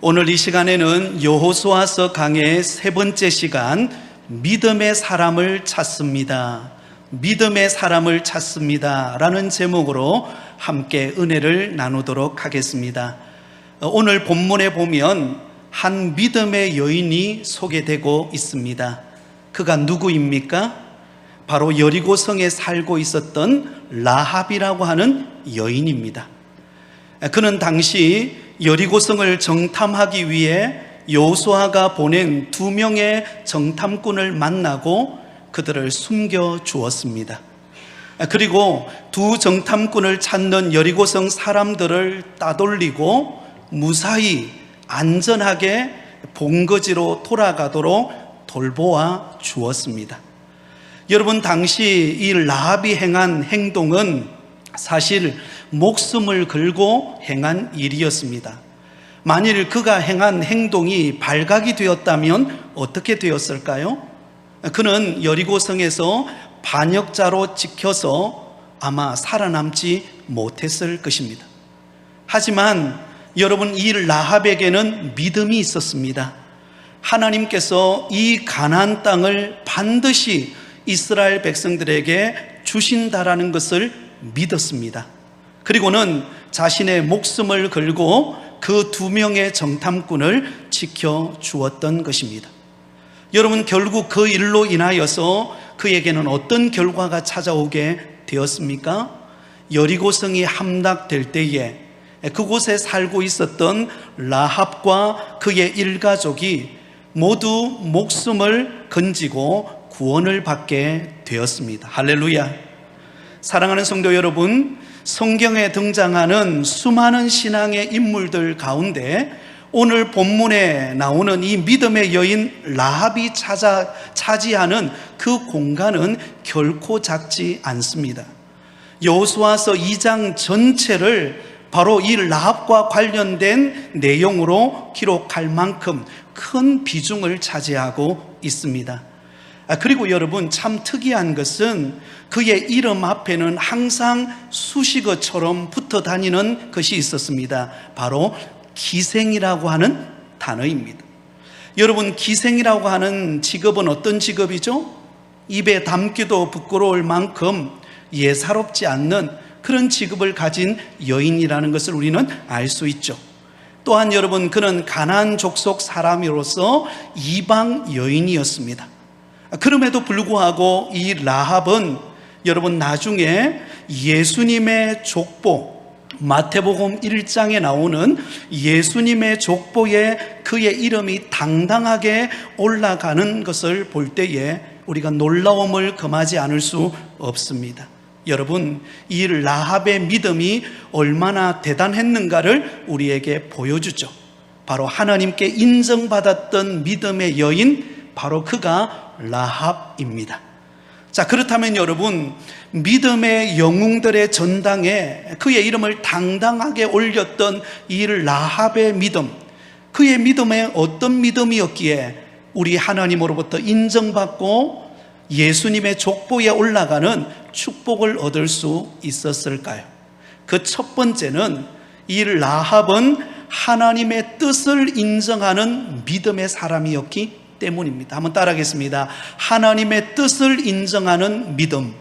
오늘 이 시간에는 여호수아서 강의 세 번째 시간, 믿음의 사람을 찾습니다. 믿음의 사람을 찾습니다 라는 제목으로 함께 은혜를 나누도록 하겠습니다. 오늘 본문에 보면 한 믿음의 여인이 소개되고 있습니다. 그가 누구입니까? 바로 여리고성에 살고 있었던 라합이라고 하는 여인입니다. 그는 당시 여리고성을 정탐하기 위해 여호수아가 보낸 2명의 정탐꾼을 만나고 그들을 숨겨 주었습니다. 그리고 두 정탐꾼을 찾는 여리고성 사람들을 따돌리고 무사히 안전하게 본거지로 돌아가도록 돌보아 주었습니다. 여러분, 당시 이 라합이 행한 행동은 사실 목숨을 걸고 행한 일이었습니다. 만일 그가 행한 행동이 발각이 되었다면 어떻게 되었을까요? 그는 여리고성에서 반역자로 찍혀서 아마 살아남지 못했을 것입니다. 하지만 여러분, 이 라합에게는 믿음이 있었습니다. 하나님께서 이 가나안 땅을 반드시 이스라엘 백성들에게 주신다라는 것을 믿었습니다. 그리고는 자신의 목숨을 걸고 그 2명의 정탐꾼을 지켜주었던 것입니다. 여러분, 결국 그 일로 인하여서 그에게는 어떤 결과가 찾아오게 되었습니까? 여리고성이 함락될 때에 그곳에 살고 있었던 라합과 그의 일가족이 모두 목숨을 건지고 구원을 받게 되었습니다. 할렐루야. 사랑하는 성도 여러분, 성경에 등장하는 수많은 신앙의 인물들 가운데 오늘 본문에 나오는 이 믿음의 여인 라합이 차지하는 그 공간은 결코 작지 않습니다. 여호수아서 2장 전체를 바로 이 라합과 관련된 내용으로 기록할 만큼 큰 비중을 차지하고 있습니다. 그리고 여러분, 참 특이한 것은 그의 이름 앞에는 항상 수식어처럼 붙어 다니는 것이 있었습니다. 바로 기생이라고 하는 단어입니다. 여러분, 기생이라고 하는 직업은 어떤 직업이죠? 입에 담기도 부끄러울 만큼 예사롭지 않는 그런 직업을 가진 여인이라는 것을 우리는 알 수 있죠. 또한 여러분, 그는 가나안 족속 사람으로서 이방 여인이었습니다. 그럼에도 불구하고 이 라합은 여러분, 나중에 예수님의 족보, 마태복음 1장에 나오는 예수님의 족보에 그의 이름이 당당하게 올라가는 것을 볼 때에 우리가 놀라움을 금하지 않을 수 없습니다. 여러분, 이 라합의 믿음이 얼마나 대단했는가를 우리에게 보여주죠. 바로 하나님께 인정받았던 믿음의 여인, 바로 그가 라합입니다. 자, 그렇다면 여러분, 믿음의 영웅들의 전당에 그의 이름을 당당하게 올렸던 이 라합의 믿음, 그의 믿음에 어떤 믿음이었기에 우리 하나님으로부터 인정받고 예수님의 족보에 올라가는 축복을 얻을 수 있었을까요? 그 첫 번째는 이 라합은 하나님의 뜻을 인정하는 믿음의 사람이었기 때문입니다. 한번 따라하겠습니다. 하나님의 뜻을 인정하는 믿음.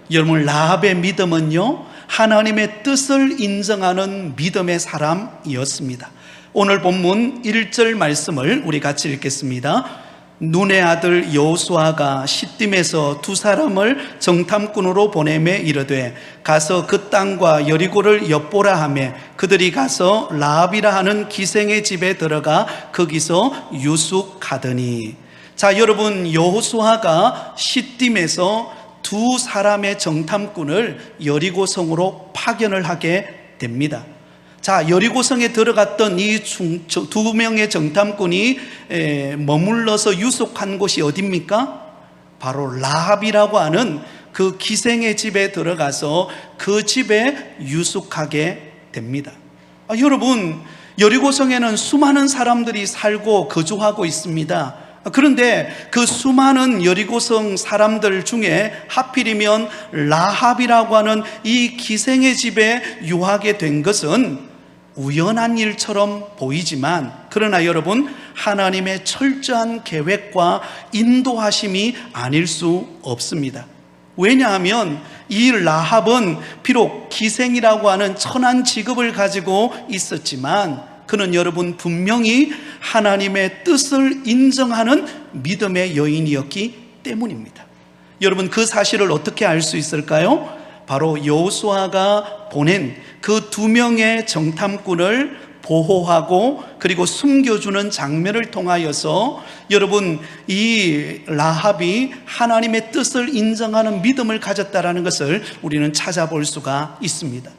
여러분, 라합의 믿음은요, 하나님의 뜻을 인정하는 믿음의 사람이었습니다. 오늘 본문 1절 말씀을 우리 같이 읽겠습니다. 눈의 아들 여호수아가 시딤에서 2사람을 정탐꾼으로 보내매 이르되 가서 그 땅과 여리고를 엿보라 하매 그들이 가서 라합이라 하는 기생의 집에 들어가 거기서 유숙하더니. 자, 여러분, 여호수아가 시딤에서 2사람의 정탐꾼을 여리고성으로 파견을 하게 됩니다. 자, 여리고성에 들어갔던 이 2명의 정탐꾼이 머물러서 유숙한 곳이 어디입니까? 바로 라합이라고 하는 그 기생의 집에 들어가서 그 집에 유숙하게 됩니다. 여러분, 여리고성에는 수많은 사람들이 살고 거주하고 있습니다. 그런데 그 수많은 여리고성 사람들 중에 하필이면 라합이라고 하는 이 기생의 집에 유하게 된 것은 우연한 일처럼 보이지만, 그러나 여러분, 하나님의 철저한 계획과 인도하심이 아닐 수 없습니다. 왜냐하면 이 라합은 비록 기생이라고 하는 천한 직업을 가지고 있었지만, 그는 여러분 분명히 하나님의 뜻을 인정하는 믿음의 여인이었기 때문입니다. 여러분, 그 사실을 어떻게 알 수 있을까요? 바로 여호수아가 보낸 그 2명의 정탐꾼을 보호하고 그리고 숨겨주는 장면을 통하여서 여러분, 이 라합이 하나님의 뜻을 인정하는 믿음을 가졌다는 것을 우리는 찾아볼 수가 있습니다.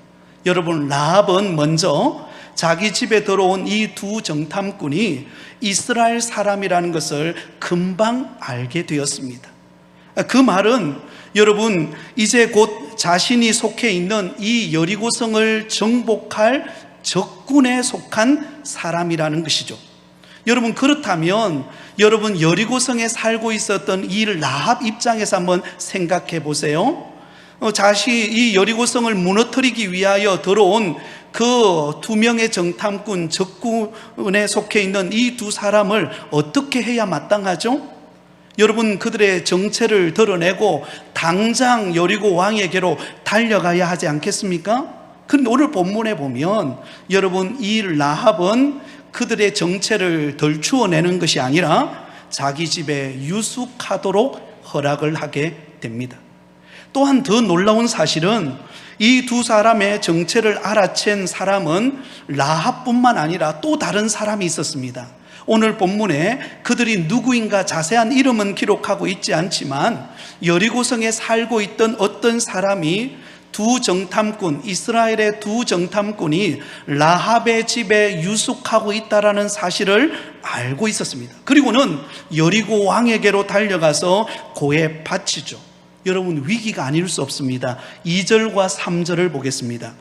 여러분, 라합은 먼저 자기 집에 들어온 이 2 정탐꾼이 이스라엘 사람이라는 것을 금방 알게 되었습니다. 그 말은 여러분, 이제 곧 자신이 속해 있는 이 여리고성을 정복할 적군에 속한 사람이라는 것이죠. 여러분, 그렇다면 여러분, 여리고성에 살고 있었던 이 라합 입장에서 한번 생각해 보세요. 이 여리고성을 무너뜨리기 위하여 들어온 그 2명의 정탐꾼, 적군에 속해 있는 이 2 사람을 어떻게 해야 마땅하죠? 여러분, 그들의 정체를 드러내고 당장 여리고 왕에게로 달려가야 하지 않겠습니까? 그런데 오늘 본문에 보면 여러분, 이 라합은 그들의 정체를 덜추어내는 것이 아니라 자기 집에 유숙하도록 허락을 하게 됩니다. 또한 더 놀라운 사실은 이 2 사람의 정체를 알아챈 사람은 라합뿐만 아니라 또 다른 사람이 있었습니다. 오늘 본문에 그들이 누구인가 자세한 이름은 기록하고 있지 않지만 여리고성에 살고 있던 어떤 사람이 2 정탐꾼, 이스라엘의 2 정탐꾼이 라합의 집에 유숙하고 있다는 사실을 알고 있었습니다. 그리고는 여리고 왕에게로 달려가서 고해 바치죠. 여러분, 위기가 아닐 수 없습니다. 2절과 3절을 보겠습니다.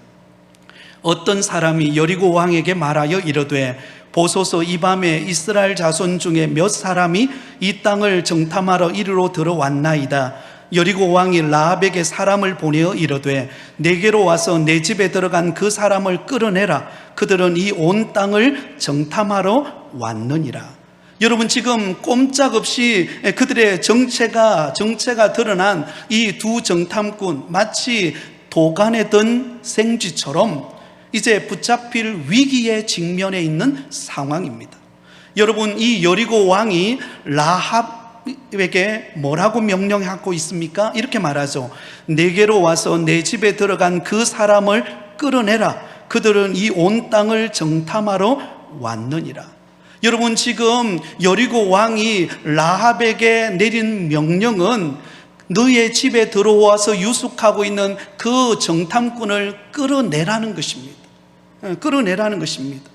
어떤 사람이 여리고 왕에게 말하여 이르되 보소서, 이 밤에 이스라엘 자손 중에 몇 사람이 이 땅을 정탐하러 이리로 들어왔나이다. 여리고 왕이 라합에게 사람을 보내어 이르되 내게로 와서 내 집에 들어간 그 사람을 끌어내라. 그들은 이 온 땅을 정탐하러 왔느니라. 여러분, 지금 꼼짝없이 그들의 정체가 드러난 이 2 정탐꾼, 마치 도간에 든 생쥐처럼 이제 붙잡힐 위기에 직면해 있는 상황입니다. 여러분, 이 여리고 왕이 라합에게 뭐라고 명령하고 있습니까? 이렇게 말하죠. 내게로 와서 내 집에 들어간 그 사람을 끌어내라. 그들은 이 온 땅을 정탐하러 왔느니라. 여러분, 지금 여리고 왕이 라합에게 내린 명령은 너의 집에 들어와서 유숙하고 있는 그 정탐꾼을 끌어내라는 것입니다. 끌어내라는 것입니다.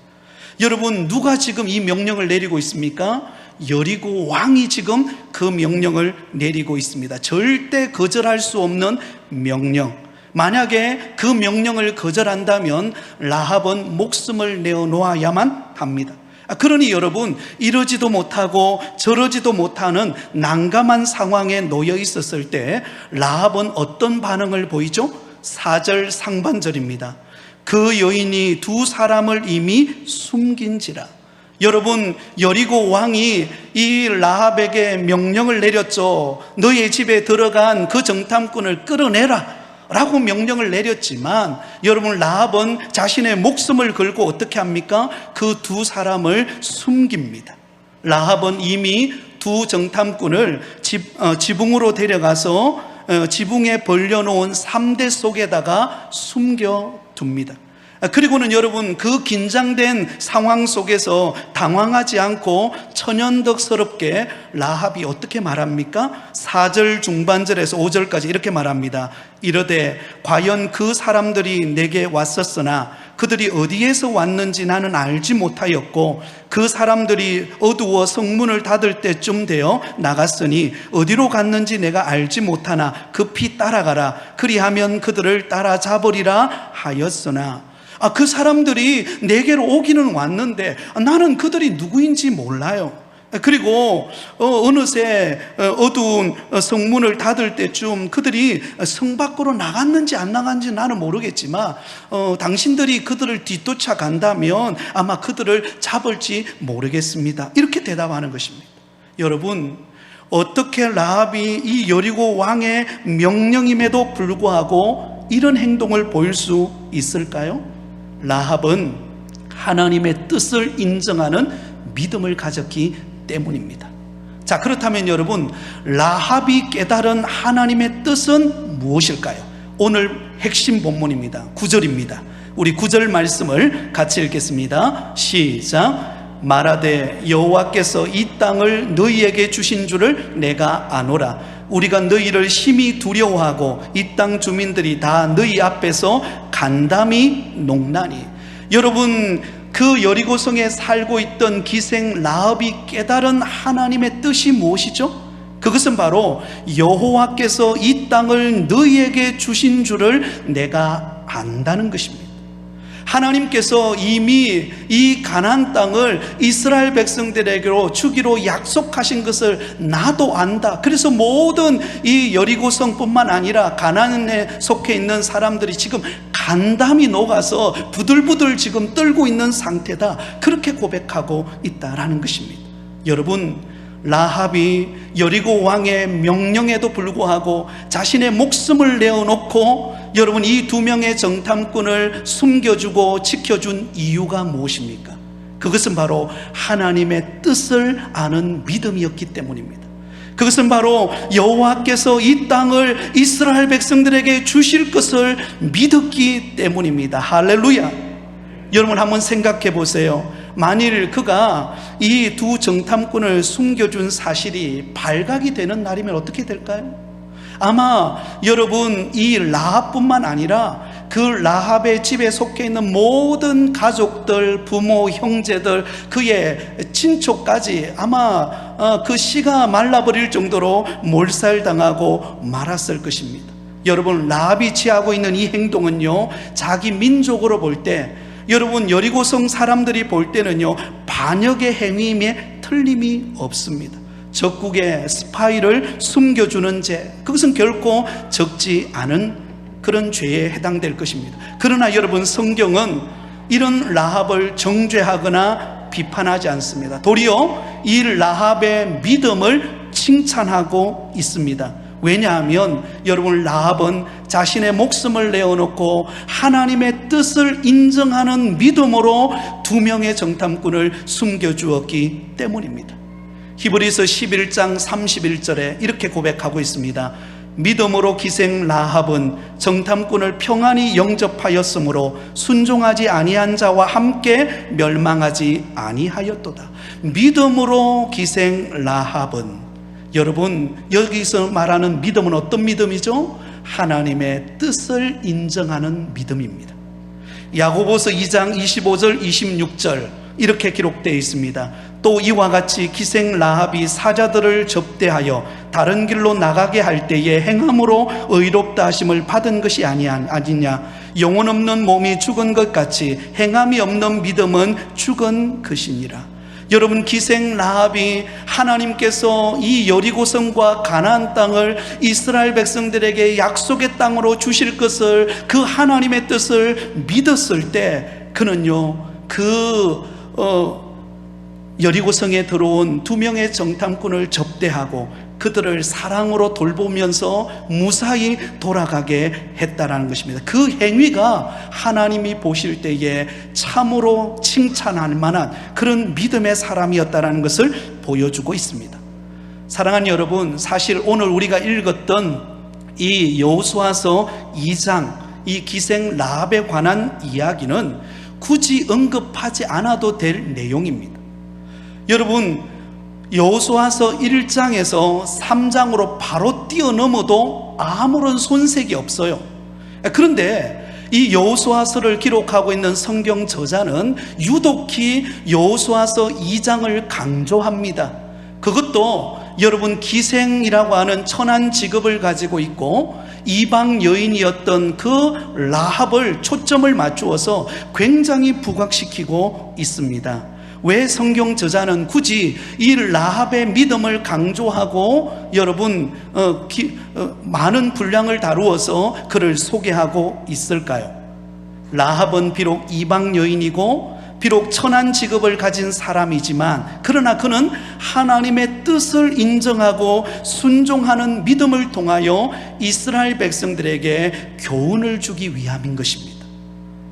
여러분, 누가 지금 이 명령을 내리고 있습니까? 여리고 왕이 지금 그 명령을 내리고 있습니다. 절대 거절할 수 없는 명령. 만약에 그 명령을 거절한다면 라합은 목숨을 내어놓아야만 합니다. 그러니 여러분, 이러지도 못하고 저러지도 못하는 난감한 상황에 놓여 있었을 때 라합은 어떤 반응을 보이죠? 4절 상반절입니다. 그 여인이 2 사람을 이미 숨긴지라. 여러분, 여리고 왕이 이 라합에게 명령을 내렸죠. 너의 집에 들어간 그 정탐꾼을 끌어내라 라고 명령을 내렸지만 여러분, 라합은 자신의 목숨을 걸고 어떻게 합니까? 그 2 사람을 숨깁니다. 라합은 이미 2 정탐꾼을 지붕으로 데려가서 지붕에 벌려놓은 3대 속에다가 숨겨둡니다. 그리고는 여러분, 그 긴장된 상황 속에서 당황하지 않고 천연덕스럽게 라합이 어떻게 말합니까? 4절 중반절에서 5절까지 이렇게 말합니다. 이르되 과연 그 사람들이 내게 왔었으나 그들이 어디에서 왔는지 나는 알지 못하였고 그 사람들이 어두워 성문을 닫을 때쯤 되어 나갔으니 어디로 갔는지 내가 알지 못하나 급히 따라가라. 그리하면 그들을 따라잡으리라 하였으나 그 사람들이 내게로 오기는 왔는데 나는 그들이 누구인지 몰라요. 그리고 어느새 어두운 성문을 닫을 때쯤 그들이 성 밖으로 나갔는지 안 나갔는지 나는 모르겠지만 당신들이 그들을 뒤쫓아 간다면 아마 그들을 잡을지 모르겠습니다. 이렇게 대답하는 것입니다. 여러분, 어떻게 라합이 이 여리고 왕의 명령임에도 불구하고 이런 행동을 보일 수 있을까요? 라합은 하나님의 뜻을 인정하는 믿음을 가졌기 때문입니다. 자, 그렇다면 여러분, 라합이 깨달은 하나님의 뜻은 무엇일까요? 오늘 핵심 본문입니다. 9절입니다. 우리 9절 말씀을 같이 읽겠습니다. 시작. 말하되 여호와께서 이 땅을 너희에게 주신 줄을 내가 아노라. 우리가 너희를 심히 두려워하고 이 땅 주민들이 다 너희 앞에서 간담이 녹나니. 여러분, 그 여리고성에 살고 있던 기생 라합이 깨달은 하나님의 뜻이 무엇이죠? 그것은 바로 여호와께서 이 땅을 너희에게 주신 줄을 내가 안다는 것입니다. 하나님께서 이미 이 가나안 땅을 이스라엘 백성들에게로 주기로 약속하신 것을 나도 안다. 그래서 모든 이 여리고성뿐만 아니라 가나안에 속해 있는 사람들이 지금 간담이 녹아서 부들부들 지금 떨고 있는 상태다. 그렇게 고백하고 있다라는 것입니다. 여러분, 라합이 여리고 왕의 명령에도 불구하고 자신의 목숨을 내어놓고 여러분, 이 두 명의 정탐꾼을 숨겨주고 지켜준 이유가 무엇입니까? 그것은 바로 하나님의 뜻을 아는 믿음이었기 때문입니다. 그것은 바로 여호와께서 이 땅을 이스라엘 백성들에게 주실 것을 믿었기 때문입니다. 할렐루야. 여러분, 한번 생각해 보세요. 만일 그가 이 두 정탐꾼을 숨겨준 사실이 발각이 되는 날이면 어떻게 될까요? 아마 여러분, 이 라합뿐만 아니라 그 라합의 집에 속해 있는 모든 가족들, 부모, 형제들, 그의 친척까지 아마 그 씨가 말라버릴 정도로 몰살당하고 말았을 것입니다. 여러분, 라합이 취하고 있는 이 행동은요, 자기 민족으로 볼 때, 여러분, 여리고성 사람들이 볼 때는요, 반역의 행위임에 틀림이 없습니다. 적국의 스파이를 숨겨주는 죄, 그것은 결코 적지 않은 그런 죄에 해당될 것입니다. 그러나 여러분, 성경은 이런 라합을 정죄하거나 비판하지 않습니다. 도리어 이 라합의 믿음을 칭찬하고 있습니다. 왜냐하면 여러분, 라합은 자신의 목숨을 내어놓고 하나님의 뜻을 인정하는 믿음으로 두 명의 정탐꾼을 숨겨주었기 때문입니다. 히브리서 11장 31절에 이렇게 고백하고 있습니다. 믿음으로 기생 라합은 정탐꾼을 평안히 영접하였으므로 순종하지 아니한 자와 함께 멸망하지 아니하였도다. 믿음으로 기생 라합은, 여러분, 여기서 말하는 믿음은 어떤 믿음이죠? 하나님의 뜻을 인정하는 믿음입니다. 야고보서 2장 25절 26절 이렇게 기록되어 있습니다. 또 이와 같이 기생 라합이 사자들을 접대하여 다른 길로 나가게 할 때에 행함으로 의롭다 하심을 받은 것이 아니냐. 영혼 없는 몸이 죽은 것 같이 행함이 없는 믿음은 죽은 것이니라. 여러분, 기생 라합이 하나님께서 이 여리고성과 가나안 땅을 이스라엘 백성들에게 약속의 땅으로 주실 것을, 그 하나님의 뜻을 믿었을 때 그는요, 여리고성에 들어온 두 명의 정탐꾼을 접대하고 그들을 사랑으로 돌보면서 무사히 돌아가게 했다라는 것입니다. 그 행위가 하나님이 보실 때에 참으로 칭찬할 만한 그런 믿음의 사람이었다라는 것을 보여주고 있습니다. 사랑하는 여러분, 사실 오늘 우리가 읽었던 이 여호수아서 2장, 이 기생 라합에 관한 이야기는 굳이 언급하지 않아도 될 내용입니다. 여러분, 여호수아서 1장에서 3장으로 바로 뛰어넘어도 아무런 손색이 없어요. 그런데 이 여호수아서를 기록하고 있는 성경 저자는 유독히 여호수아서 2장을 강조합니다. 그것도 여러분, 기생이라고 하는 천한 직업을 가지고 있고 이방 여인이었던 그 라합을 초점을 맞추어서 굉장히 부각시키고 있습니다. 왜 성경 저자는 굳이 이 라합의 믿음을 강조하고 여러분 많은 분량을 다루어서 그를 소개하고 있을까요? 라합은 비록 이방 여인이고 비록 천한 직업을 가진 사람이지만 그러나 그는 하나님의 뜻을 인정하고 순종하는 믿음을 통하여 이스라엘 백성들에게 교훈을 주기 위함인 것입니다.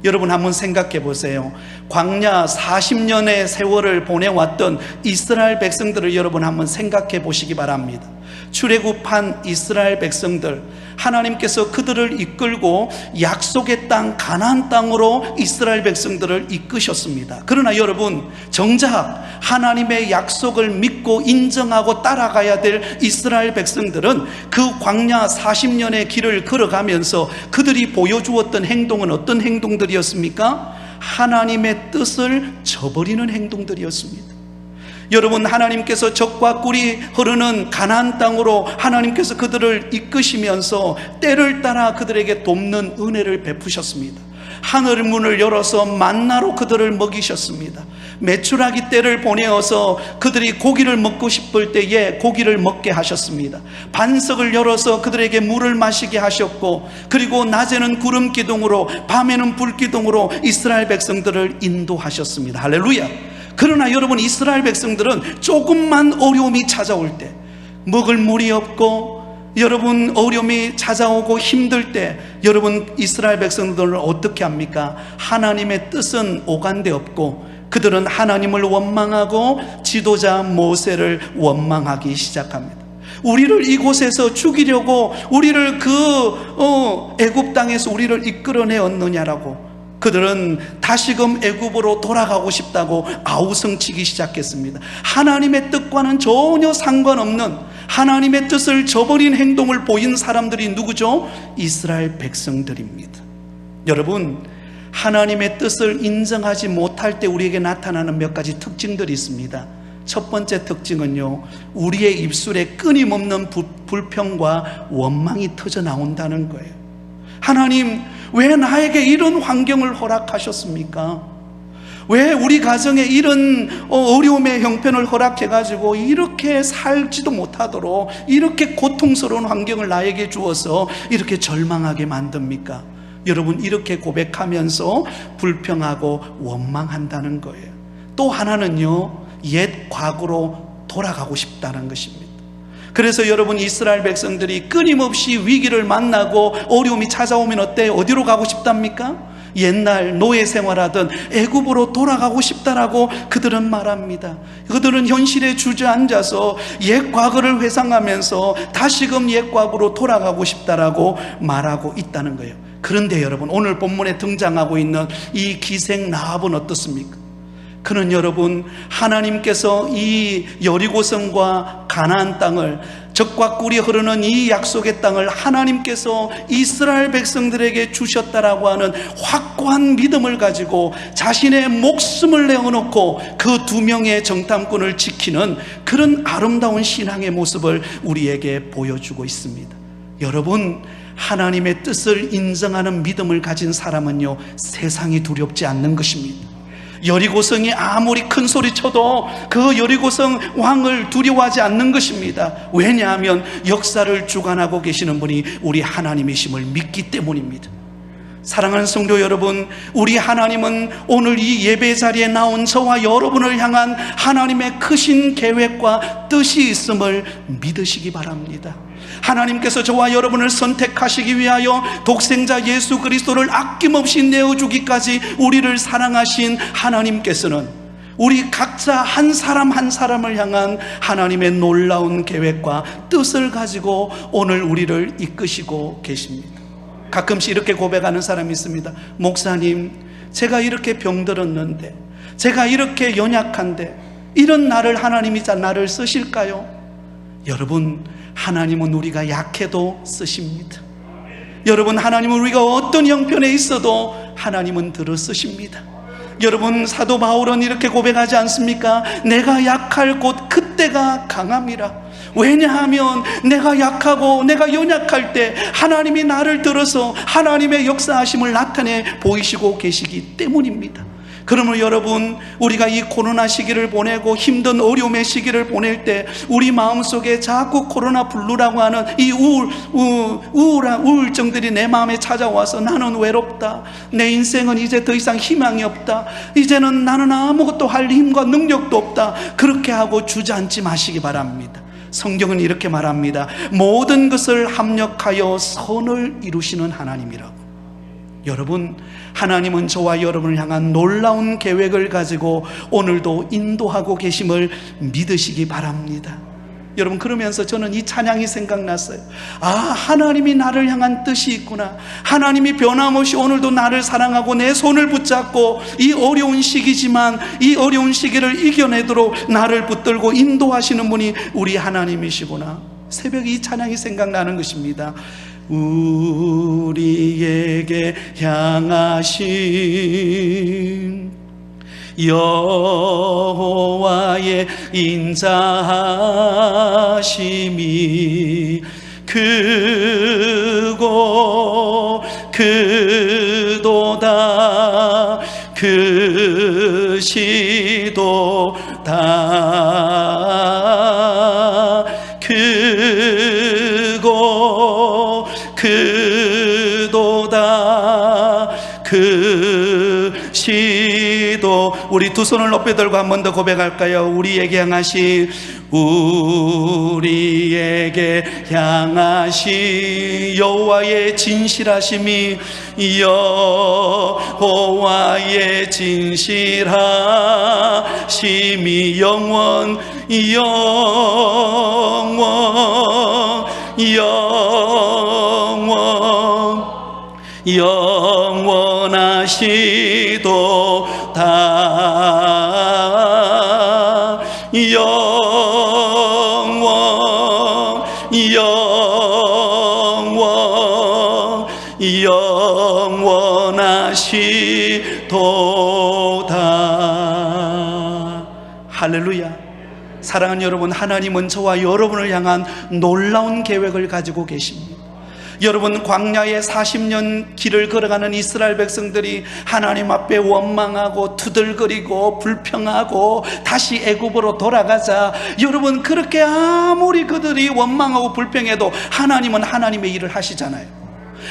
여러분 한번 생각해 보세요. 광야 40년의 세월을 보내왔던 이스라엘 백성들을 여러분 한번 생각해 보시기 바랍니다. 출애굽한 이스라엘 백성들, 하나님께서 그들을 이끌고 약속의 땅 가나안 땅으로 이스라엘 백성들을 이끄셨습니다. 그러나 여러분, 정작 하나님의 약속을 믿고 인정하고 따라가야 될 이스라엘 백성들은 그 광야 40년의 길을 걸어가면서 그들이 보여주었던 행동은 어떤 행동들이었습니까? 하나님의 뜻을 저버리는 행동들이었습니다. 여러분, 하나님께서 젖과 꿀이 흐르는 가나안 땅으로 하나님께서 그들을 이끄시면서 때를 따라 그들에게 돕는 은혜를 베푸셨습니다. 하늘 문을 열어서 만나로 그들을 먹이셨습니다. 메추라기 때를 보내어서 그들이 고기를 먹고 싶을 때에 고기를 먹게 하셨습니다. 반석을 열어서 그들에게 물을 마시게 하셨고, 그리고 낮에는 구름 기둥으로 밤에는 불 기둥으로 이스라엘 백성들을 인도하셨습니다. 할렐루야. 그러나 여러분, 이스라엘 백성들은 조금만 어려움이 찾아올 때, 먹을 물이 없고 여러분 어려움이 찾아오고 힘들 때 여러분 이스라엘 백성들은 어떻게 합니까? 하나님의 뜻은 오간데 없고 그들은 하나님을 원망하고 지도자 모세를 원망하기 시작합니다. 우리를 이곳에서 죽이려고 우리를 애굽 땅에서 우리를 이끌어내었느냐라고 그들은 다시금 애굽으로 돌아가고 싶다고 아우성치기 시작했습니다. 하나님의 뜻과는 전혀 상관없는 하나님의 뜻을 저버린 행동을 보인 사람들이 누구죠? 이스라엘 백성들입니다. 여러분, 하나님의 뜻을 인정하지 못할 때 우리에게 나타나는 몇 가지 특징들이 있습니다. 첫 번째 특징은요, 우리의 입술에 끊임없는 불평과 원망이 터져 나온다는 거예요. 하나님, 왜 나에게 이런 환경을 허락하셨습니까? 왜 우리 가정에 이런 어려움의 형편을 허락해가지고 이렇게 살지도 못하도록 이렇게 고통스러운 환경을 나에게 주어서 이렇게 절망하게 만듭니까? 여러분, 이렇게 고백하면서 불평하고 원망한다는 거예요. 또 하나는요, 옛 과거로 돌아가고 싶다는 것입니다. 그래서 여러분, 이스라엘 백성들이 끊임없이 위기를 만나고 어려움이 찾아오면 어디로 가고 싶답니까? 옛날 노예 생활하던 애굽으로 돌아가고 싶다라고 그들은 말합니다. 그들은 현실에 주저앉아서 옛 과거를 회상하면서 다시금 옛 과거로 돌아가고 싶다라고 말하고 있다는 거예요. 그런데 여러분, 오늘 본문에 등장하고 있는 이 기생 라합은 어떻습니까? 그는 여러분, 하나님께서 이 여리고성과 가나안 땅을, 젖과 꿀이 흐르는 이 약속의 땅을 하나님께서 이스라엘 백성들에게 주셨다라고 하는 확고한 믿음을 가지고 자신의 목숨을 내어놓고 그 두 명의 정탐꾼을 지키는 그런 아름다운 신앙의 모습을 우리에게 보여주고 있습니다. 여러분, 하나님의 뜻을 인정하는 믿음을 가진 사람은요, 세상이 두렵지 않는 것입니다. 여리고성이 아무리 큰 소리 쳐도 그 여리고성 왕을 두려워하지 않는 것입니다. 왜냐하면 역사를 주관하고 계시는 분이 우리 하나님이심을 믿기 때문입니다. 사랑하는 성도 여러분, 우리 하나님은 오늘 이 예배 자리에 나온 저와 여러분을 향한 하나님의 크신 계획과 뜻이 있음을 믿으시기 바랍니다. 하나님께서 저와 여러분을 선택하시기 위하여 독생자 예수 그리스도를 아낌없이 내어주기까지 우리를 사랑하신 하나님께서는 우리 각자 한 사람 한 사람을 향한 하나님의 놀라운 계획과 뜻을 가지고 오늘 우리를 이끄시고 계십니다. 가끔씩 이렇게 고백하는 사람이 있습니다. 목사님, 제가 이렇게 병들었는데, 제가 이렇게 연약한데 이런 나를 하나님이 나를 쓰실까요? 여러분, 하나님은 우리가 약해도 쓰십니다. 여러분, 하나님은 우리가 어떤 형편에 있어도 하나님은 들어 쓰십니다. 여러분, 사도 바울은 이렇게 고백하지 않습니까? 내가 약할 곳 그때가 강함이라. 왜냐하면 내가 약하고 내가 연약할 때 하나님이 나를 들어서 하나님의 역사하심을 나타내 보이시고 계시기 때문입니다. 그러면 여러분, 우리가 이 코로나 시기를 보내고 힘든 어려움의 시기를 보낼 때 우리 마음속에 자꾸 코로나 블루라고 하는 이 우울증들이 내 마음에 찾아와서 나는 외롭다, 내 인생은 이제 더 이상 희망이 없다, 이제는 나는 아무것도 할 힘과 능력도 없다, 그렇게 하고 주저앉지 마시기 바랍니다. 성경은 이렇게 말합니다. 모든 것을 합력하여 선을 이루시는 하나님이라고. 여러분, 하나님은 저와 여러분을 향한 놀라운 계획을 가지고 오늘도 인도하고 계심을 믿으시기 바랍니다. 여러분, 그러면서 저는 이 찬양이 생각났어요. 아, 하나님이 나를 향한 뜻이 있구나. 하나님이 변함없이 오늘도 나를 사랑하고 내 손을 붙잡고 이 어려운 시기지만 이 어려운 시기를 이겨내도록 나를 붙들고 인도하시는 분이 우리 하나님이시구나. 새벽에 이 찬양이 생각나는 것입니다. 우리에게 향하신 여호와의 인자하심이 크고 크도다, 크시도다, 크고 크도다, 크시도. 우리 두 손을 높이 들고 한 번 더 고백할까요? 우리에게 향하신, 우리에게 향하신 여호와의 진실하심이, 여호와의 진실하심이 영원 영원하시도다. 영원하시도다. 할렐루야. 사랑하는 여러분, 하나님은 저와 여러분을 향한 놀라운 계획을 가지고 계십니다. 여러분, 광야의 40년 길을 걸어가는 이스라엘 백성들이 하나님 앞에 원망하고 투덜거리고 불평하고 다시 애굽으로 돌아가자, 여러분, 그렇게 아무리 그들이 원망하고 불평해도 하나님은 하나님의 일을 하시잖아요.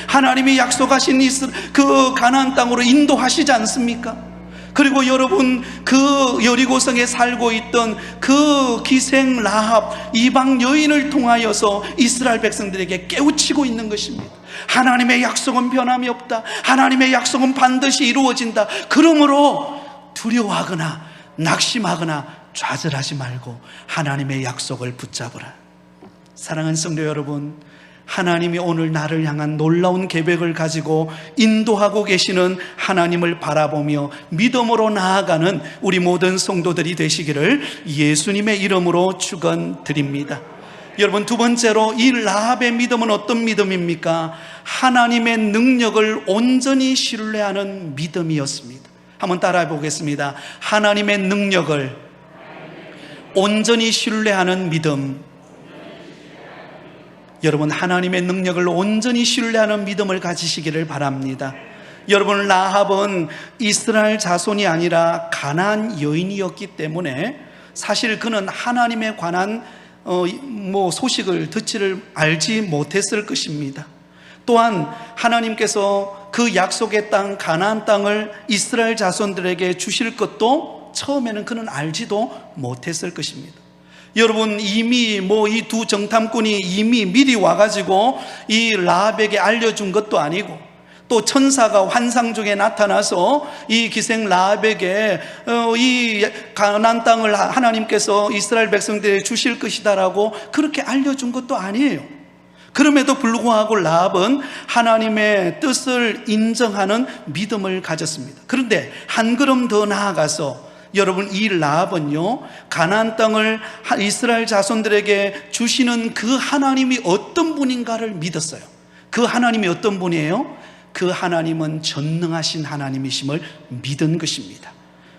하나님이 약속하신 그 가나안 땅으로 인도하시지 않습니까? 그리고 여러분, 그 여리고성에 살고 있던 그 기생 라합, 이방 여인을 통하여서 이스라엘 백성들에게 깨우치고 있는 것입니다. 하나님의 약속은 변함이 없다. 하나님의 약속은 반드시 이루어진다. 그러므로 두려워하거나 낙심하거나 좌절하지 말고 하나님의 약속을 붙잡으라. 사랑하는 성도 여러분, 하나님이 오늘 나를 향한 놀라운 계획을 가지고 인도하고 계시는 하나님을 바라보며 믿음으로 나아가는 우리 모든 성도들이 되시기를 예수님의 이름으로 축원드립니다. 여러분, 두 번째로 이 라합의 믿음은 어떤 믿음입니까? 하나님의 능력을 온전히 신뢰하는 믿음이었습니다. 한번 따라해 보겠습니다. 하나님의 능력을 온전히 신뢰하는 믿음. 여러분, 하나님의 능력을 온전히 신뢰하는 믿음을 가지시기를 바랍니다. 여러분, 라합은 이스라엘 자손이 아니라 가나안 여인이었기 때문에 사실 그는 하나님에 관한 소식을 듣지를 알지 못했을 것입니다. 또한 하나님께서 그 약속의 땅 가나안 땅을 이스라엘 자손들에게 주실 것도 처음에는 그는 알지도 못했을 것입니다. 여러분, 이미 이 두 정탐꾼이 이미 미리 와가지고 이 라합에게 알려준 것도 아니고, 또 천사가 환상 중에 나타나서 이 기생 라합에게 이 가나안 땅을 하나님께서 이스라엘 백성들에게 주실 것이다라고 그렇게 알려준 것도 아니에요. 그럼에도 불구하고 라합은 하나님의 뜻을 인정하는 믿음을 가졌습니다. 그런데 한 걸음 더 나아가서 여러분, 이 라합은요, 가나안 땅을 이스라엘 자손들에게 주시는 그 하나님이 어떤 분인가를 믿었어요. 그 하나님이 어떤 분이에요? 그 하나님은 전능하신 하나님이심을 믿은 것입니다.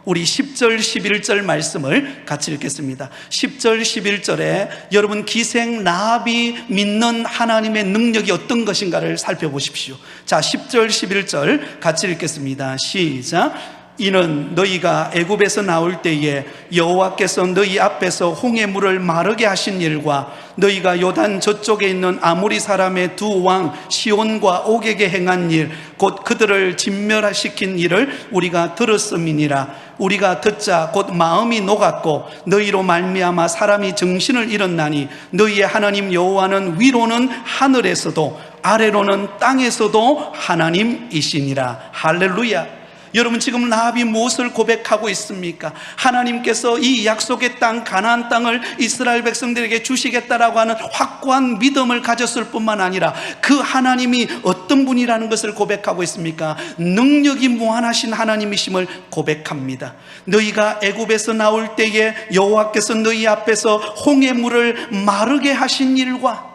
우리 10절 11절 말씀을 같이 읽겠습니다. 10절 11절에 여러분, 기생 라합이 믿는 하나님의 능력이 어떤 것인가를 살펴보십시오. 자, 10절 11절 같이 읽겠습니다. 시작. 이는 너희가 애굽에서 나올 때에 여호와께서 너희 앞에서 홍해 물을 마르게 하신 일과 너희가 요단 저쪽에 있는 아모리 사람의 두 왕 시온과 옥에게 행한 일, 곧 그들을 진멸시킨 일을 우리가 들었음이니라. 우리가 듣자 곧 마음이 녹았고 너희로 말미암아 사람이 정신을 잃었나니 너희의 하나님 여호와는 위로는 하늘에서도 아래로는 땅에서도 하나님이시니라. 할렐루야. 여러분, 지금 라합이 무엇을 고백하고 있습니까? 하나님께서 이 약속의 땅 가나안 땅을 이스라엘 백성들에게 주시겠다라고 하는 확고한 믿음을 가졌을 뿐만 아니라 그 하나님이 어떤 분이라는 것을 고백하고 있습니까? 능력이 무한하신 하나님이심을 고백합니다. 너희가 애굽에서 나올 때에 여호와께서 너희 앞에서 홍해 물을 마르게 하신 일과,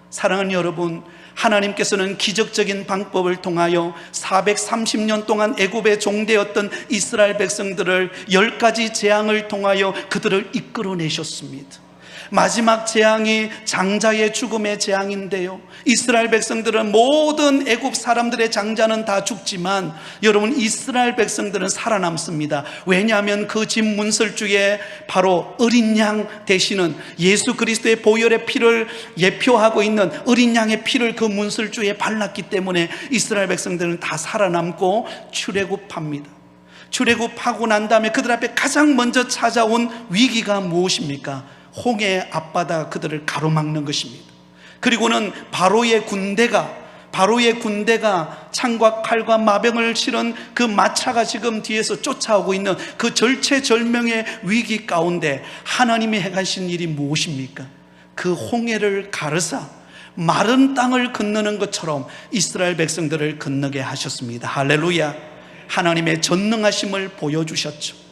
사랑하는 여러분, 하나님께서는 기적적인 방법을 통하여 430년 동안 애굽에 종되었던 이스라엘 백성들을 10가지 재앙을 통하여 그들을 이끌어내셨습니다. 마지막 재앙이 장자의 죽음의 재앙인데요, 이스라엘 백성들은 모든 애굽 사람들의 장자는 다 죽지만 여러분, 이스라엘 백성들은 살아남습니다. 왜냐하면 그 집 문설주에 바로 어린 양 되시는 예수 그리스도의 보혈의 피를 예표하고 있는 어린 양의 피를 그 문설주에 발랐기 때문에 이스라엘 백성들은 다 살아남고 출애굽합니다. 출애굽하고 난 다음에 그들 앞에 가장 먼저 찾아온 위기가 무엇입니까? 홍해 앞바다 그들을 가로막는 것입니다. 그리고는 바로의 군대가 창과 칼과 마병을 실은 그 마차가 지금 뒤에서 쫓아오고 있는 그 절체절명의 위기 가운데 하나님이 행하신 일이 무엇입니까? 그 홍해를 가르사 마른 땅을 건너는 것처럼 이스라엘 백성들을 건너게 하셨습니다. 할렐루야. 하나님의 전능하심을 보여주셨죠.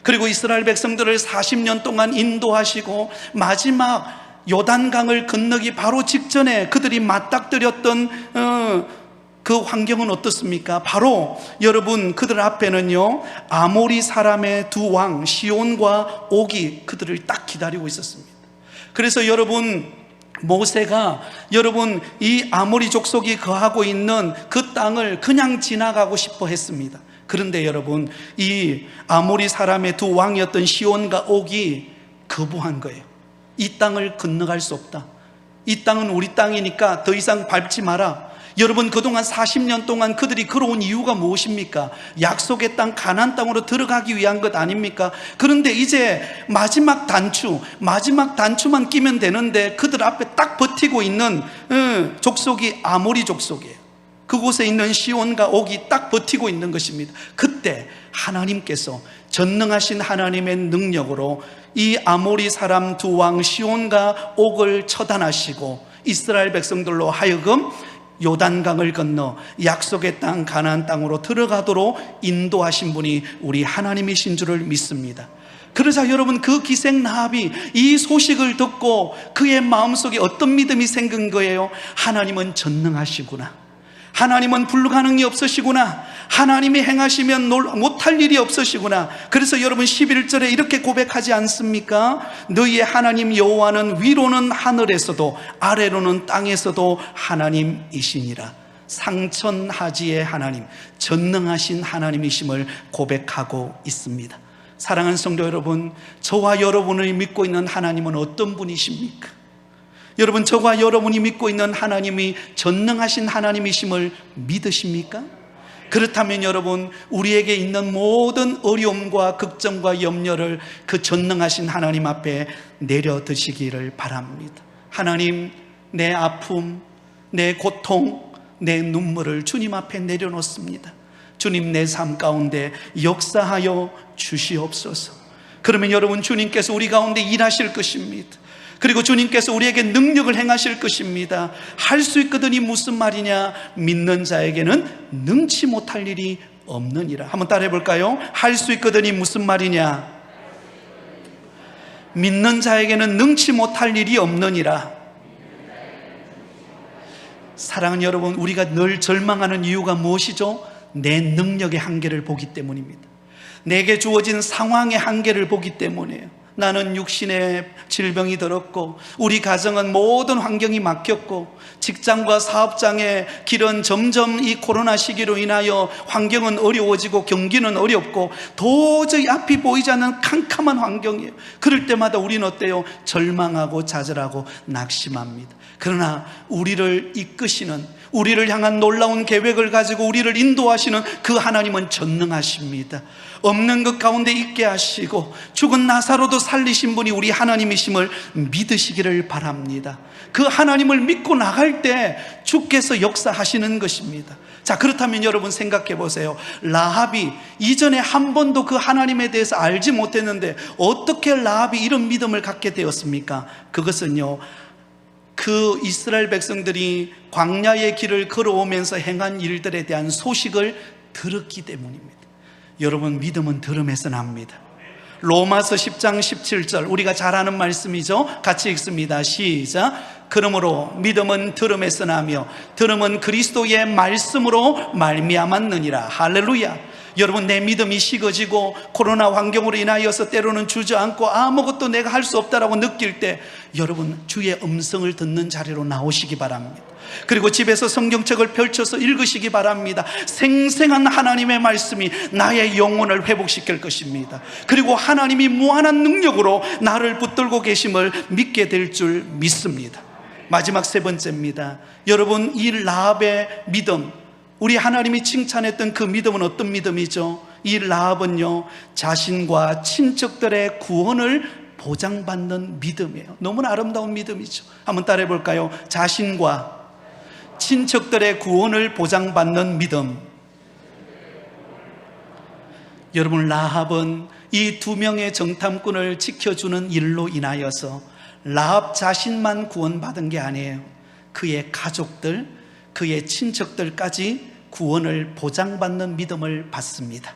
그리고 이스라엘 백성들을 40년 동안 인도하시고 마지막 요단강을 건너기 바로 직전에 그들이 맞닥뜨렸던 그 환경은 어떻습니까? 바로 여러분, 그들 앞에는요 아모리 사람의 두 왕 시온과 옥이 그들을 딱 기다리고 있었습니다. 그래서 여러분, 모세가 여러분 이 아모리 족속이 거하고 있는 그 땅을 그냥 지나가고 싶어 했습니다. 그런데 여러분, 이 아모리 사람의 두 왕이었던 시온과 옥이 거부한 거예요. 이 땅을 건너갈 수 없다. 이 땅은 우리 땅이니까 더 이상 밟지 마라. 여러분, 그동안 40년 동안 그들이 걸어온 이유가 무엇입니까? 약속의 땅 가나안 땅으로 들어가기 위한 것 아닙니까? 그런데 이제 마지막 단추만 끼면 되는데 그들 앞에 딱 버티고 있는 족속이 아모리 족속이에요. 그곳에 있는 시온과 옥이 딱 버티고 있는 것입니다. 그때 하나님께서 전능하신 하나님의 능력으로 이 아모리 사람 두 왕 시온과 옥을 처단하시고 이스라엘 백성들로 하여금 요단강을 건너 약속의 땅 가나안 땅으로 들어가도록 인도하신 분이 우리 하나님이신 줄을 믿습니다. 그러자 여러분, 그 기생 라합이 이 소식을 듣고 그의 마음속에 어떤 믿음이 생긴 거예요? 하나님은 전능하시구나, 하나님은 불가능이 없으시구나, 하나님이 행하시면 못할 일이 없으시구나. 그래서 여러분 11절에 이렇게 고백하지 않습니까? 너희의 하나님 여호와는 위로는 하늘에서도 아래로는 땅에서도 하나님이시니라. 상천하지의 하나님, 전능하신 하나님이심을 고백하고 있습니다. 사랑하는 성도 여러분, 저와 여러분을 믿고 있는 하나님은 어떤 분이십니까? 여러분, 저와 여러분이 믿고 있는 하나님이 전능하신 하나님이심을 믿으십니까? 그렇다면 여러분, 우리에게 있는 모든 어려움과 걱정과 염려를 그 전능하신 하나님 앞에 내려드시기를 바랍니다. 하나님, 내 아픔, 내 고통, 내 눈물을 주님 앞에 내려놓습니다. 주님, 내 삶 가운데 역사하여 주시옵소서. 그러면 여러분, 주님께서 우리 가운데 일하실 것입니다. 그리고 주님께서 우리에게 능력을 행하실 것입니다. 할 수 있거든이 무슨 말이냐? 믿는 자에게는 능치 못할 일이 없느니라. 한번 따라해 볼까요? 할 수 있거든이 무슨 말이냐? 믿는 자에게는 능치 못할 일이 없느니라. 사랑하는 여러분, 우리가 늘 절망하는 이유가 무엇이죠? 내 능력의 한계를 보기 때문입니다. 내게 주어진 상황의 한계를 보기 때문이에요. 나는 육신의 질병이 들었고 우리 가정은 모든 환경이 막혔고 직장과 사업장의 길은 점점 이 코로나 시기로 인하여 환경은 어려워지고 경기는 어렵고 도저히 앞이 보이지 않는 캄캄한 환경이에요. 그럴 때마다 우리는 어때요? 절망하고 좌절하고 낙심합니다. 그러나 우리를 이끄시는, 우리를 향한 놀라운 계획을 가지고 우리를 인도하시는 그 하나님은 전능하십니다. 없는 것 가운데 있게 하시고 죽은 나사로도 살리신 분이 우리 하나님이심을 믿으시기를 바랍니다. 그 하나님을 믿고 나갈 때 주께서 역사하시는 것입니다. 자, 그렇다면 여러분 생각해 보세요. 라합이 이전에 한 번도 그 하나님에 대해서 알지 못했는데 어떻게 라합이 이런 믿음을 갖게 되었습니까? 그것은요, 그 이스라엘 백성들이 광야의 길을 걸어오면서 행한 일들에 대한 소식을 들었기 때문입니다. 여러분, 믿음은 들음에서 납니다. 로마서 10장 17절, 우리가 잘 아는 말씀이죠. 같이 읽습니다. 시작. 그러므로 믿음은 들음에서 나며 들음은 그리스도의 말씀으로 말미암았느니라. 할렐루야. 여러분, 내 믿음이 식어지고 코로나 환경으로 인하여서 때로는 주저앉고 아무것도 내가 할 수 없다라고 느낄 때 여러분, 주의 음성을 듣는 자리로 나오시기 바랍니다. 그리고 집에서 성경책을 펼쳐서 읽으시기 바랍니다. 생생한 하나님의 말씀이 나의 영혼을 회복시킬 것입니다. 그리고 하나님이 무한한 능력으로 나를 붙들고 계심을 믿게 될 줄 믿습니다. 마지막 세 번째입니다. 여러분, 이 라합의 믿음, 우리 하나님이 칭찬했던 그 믿음은 어떤 믿음이죠? 이 라합은요, 자신과 친척들의 구원을 보장받는 믿음이에요. 너무나 아름다운 믿음이죠. 한번 따라해 볼까요? 자신과 친척들의 구원을 보장받는 믿음. 여러분, 라합은 이 두 명의 정탐꾼을 지켜주는 일로 인하여서 라합 자신만 구원받은 게 아니에요. 그의 가족들, 그의 친척들까지 구원을 보장받는 믿음을 받습니다.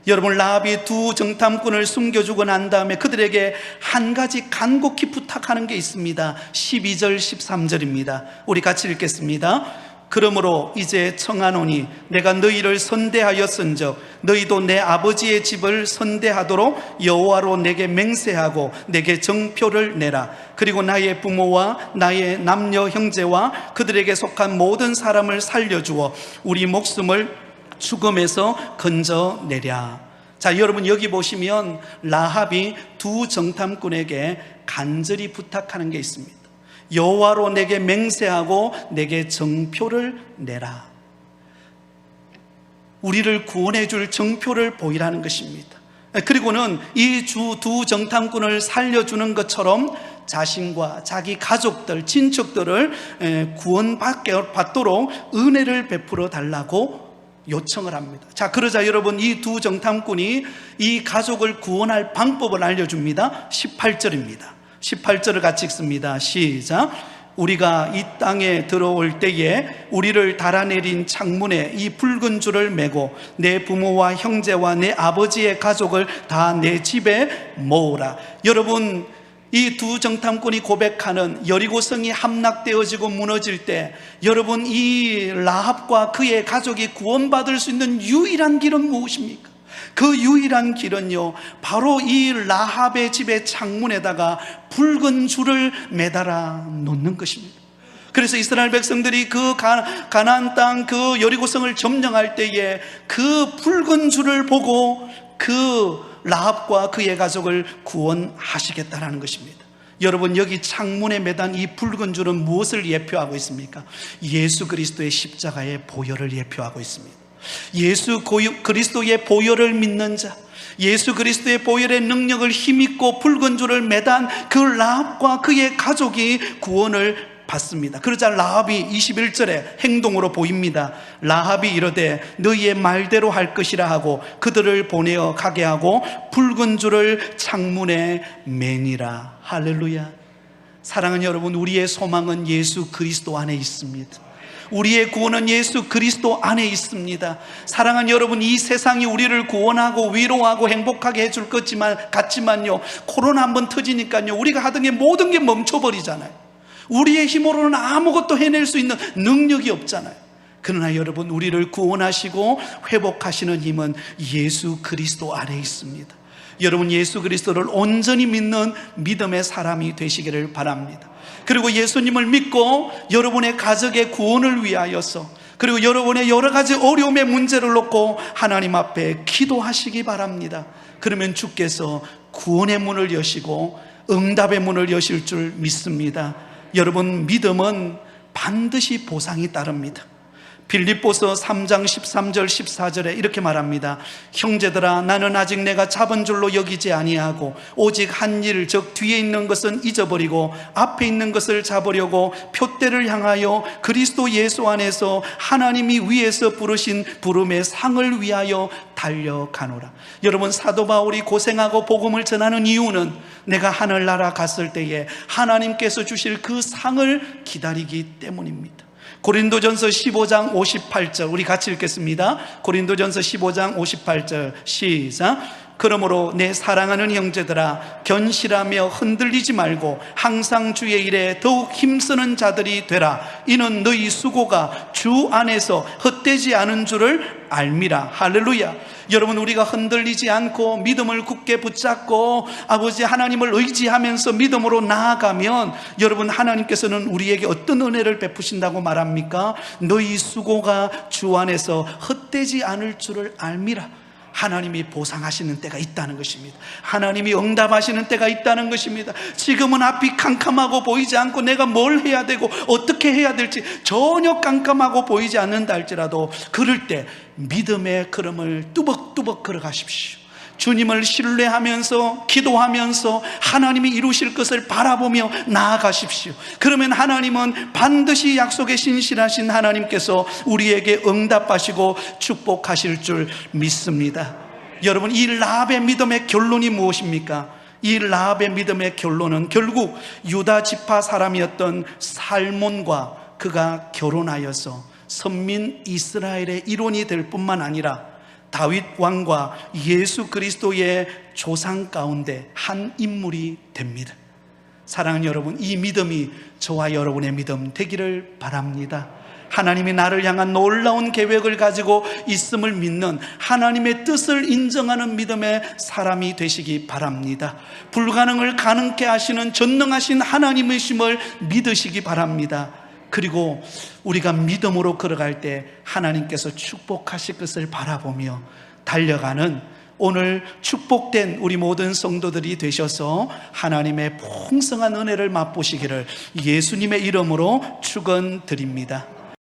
여러분, 라합이 두 정탐꾼을 숨겨주고 난 다음에 그들에게 한 가지 간곡히 부탁하는 게 있습니다. 12절 13절입니다 우리 같이 읽겠습니다. 그러므로 이제 청하노니 내가 너희를 선대하였은즉 너희도 내 아버지의 집을 선대하도록 여호와로 내게 맹세하고 내게 정표를 내라. 그리고 나의 부모와 나의 남녀 형제와 그들에게 속한 모든 사람을 살려주어 우리 목숨을 죽음에서 건져내랴. 자, 여러분, 여기 보시면 라합이 두 정탐꾼에게 간절히 부탁하는 게 있습니다. 여호와로 내게 맹세하고 내게 정표를 내라. 우리를 구원해 줄 정표를 보이라는 것입니다. 그리고는 이 두 정탐꾼을 살려주는 것처럼 자신과 자기 가족들, 친척들을 구원받도록 은혜를 베풀어 달라고 요청을 합니다. 자, 그러자 여러분, 이 두 정탐꾼이 이 가족을 구원할 방법을 알려줍니다. 18절입니다 18절을 같이 읽습니다. 시작. 우리가 이 땅에 들어올 때에 우리를 달아내린 창문에 이 붉은 줄을 매고 내 부모와 형제와 내 아버지의 가족을 다 내 집에 모으라. 여러분, 이 두 정탐꾼이 고백하는 여리고성이 함락되어지고 무너질 때 여러분, 이 라합과 그의 가족이 구원받을 수 있는 유일한 길은 무엇입니까? 그 유일한 길은요, 바로 이 라합의 집의 창문에다가 붉은 줄을 매달아 놓는 것입니다. 그래서 이스라엘 백성들이 그 가나안 땅 그 여리고성을 점령할 때에 그 붉은 줄을 보고 그 라합과 그의 가족을 구원하시겠다라는 것입니다. 여러분, 여기 창문에 매단 이 붉은 줄은 무엇을 예표하고 있습니까? 예수 그리스도의 십자가의 보혈을 예표하고 있습니다. 예수 그리스도의 보혈을 믿는 자, 예수 그리스도의 보혈의 능력을 힘입고 붉은 줄을 매단 그 라합과 그의 가족이 구원을 받습니다. 그러자 라합이 21절에 행동으로 보입니다. 라합이 이르되 너희의 말대로 할 것이라 하고 그들을 보내어 가게 하고 붉은 줄을 창문에 매니라. 할렐루야. 사랑하는 여러분, 우리의 소망은 예수 그리스도 안에 있습니다. 우리의 구원은 예수 그리스도 안에 있습니다. 사랑하는 여러분, 이 세상이 우리를 구원하고 위로하고 행복하게 해줄 것 같지만요, 코로나 한번 터지니까요, 우리가 하던 게 모든 게 멈춰버리잖아요. 우리의 힘으로는 아무것도 해낼 수 있는 능력이 없잖아요. 그러나 여러분, 우리를 구원하시고 회복하시는 힘은 예수 그리스도 안에 있습니다. 여러분, 예수 그리스도를 온전히 믿는 믿음의 사람이 되시기를 바랍니다. 그리고 예수님을 믿고 여러분의 가족의 구원을 위하여서, 그리고 여러분의 여러 가지 어려움의 문제를 놓고 하나님 앞에 기도하시기 바랍니다. 그러면 주께서 구원의 문을 여시고 응답의 문을 여실 줄 믿습니다. 여러분, 믿음은 반드시 보상이 따릅니다. 빌립보서 3장 13절 14절에 이렇게 말합니다. 형제들아, 나는 아직 내가 잡은 줄로 여기지 아니하고 오직 한 일, 즉 뒤에 있는 것은 잊어버리고 앞에 있는 것을 잡으려고 표대를 향하여 그리스도 예수 안에서 하나님이 위에서 부르신 부름의 상을 위하여 달려가노라. 여러분, 사도 바울이 고생하고 복음을 전하는 이유는 내가 하늘나라 갔을 때에 하나님께서 주실 그 상을 기다리기 때문입니다. 고린도전서 15장 58절, 우리 같이 읽겠습니다. 고린도전서 15장 58절 시작. 그러므로 내 사랑하는 형제들아, 견실하며 흔들리지 말고 항상 주의 일에 더욱 힘쓰는 자들이 되라. 이는 너희 수고가 주 안에서 헛되지 않은 줄을 알미라. 할렐루야. 여러분, 우리가 흔들리지 않고 믿음을 굳게 붙잡고 아버지 하나님을 의지하면서 믿음으로 나아가면, 여러분, 하나님께서는 우리에게 어떤 은혜를 베푸신다고 말합니까? 너희 수고가 주 안에서 헛되지 않을 줄을 알미라. 하나님이 보상하시는 때가 있다는 것입니다. 하나님이 응답하시는 때가 있다는 것입니다. 지금은 앞이 캄캄하고 보이지 않고 내가 뭘 해야 되고 어떻게 해야 될지 전혀 깜깜하고 보이지 않는다 할지라도, 그럴 때 믿음의 걸음을 뚜벅뚜벅 걸어가십시오. 주님을 신뢰하면서 기도하면서 하나님이 이루실 것을 바라보며 나아가십시오. 그러면 하나님은 반드시 약속에 신실하신 하나님께서 우리에게 응답하시고 축복하실 줄 믿습니다. 여러분, 이 라합의 믿음의 결론이 무엇입니까? 이 라합의 믿음의 결론은 결국 유다 지파 사람이었던 살몬과 그가 결혼하여서 선민 이스라엘의 일원이 될 뿐만 아니라 다윗 왕과 예수 그리스도의 조상 가운데 한 인물이 됩니다. 사랑하는 여러분, 이 믿음이 저와 여러분의 믿음 되기를 바랍니다. 하나님이 나를 향한 놀라운 계획을 가지고 있음을 믿는, 하나님의 뜻을 인정하는 믿음의 사람이 되시기 바랍니다. 불가능을 가능케 하시는 전능하신 하나님이심을 믿으시기 바랍니다. 그리고 우리가 믿음으로 걸어갈 때 하나님께서 축복하실 것을 바라보며 달려가는 오늘 축복된 우리 모든 성도들이 되셔서 하나님의 풍성한 은혜를 맛보시기를 예수님의 이름으로 축원드립니다.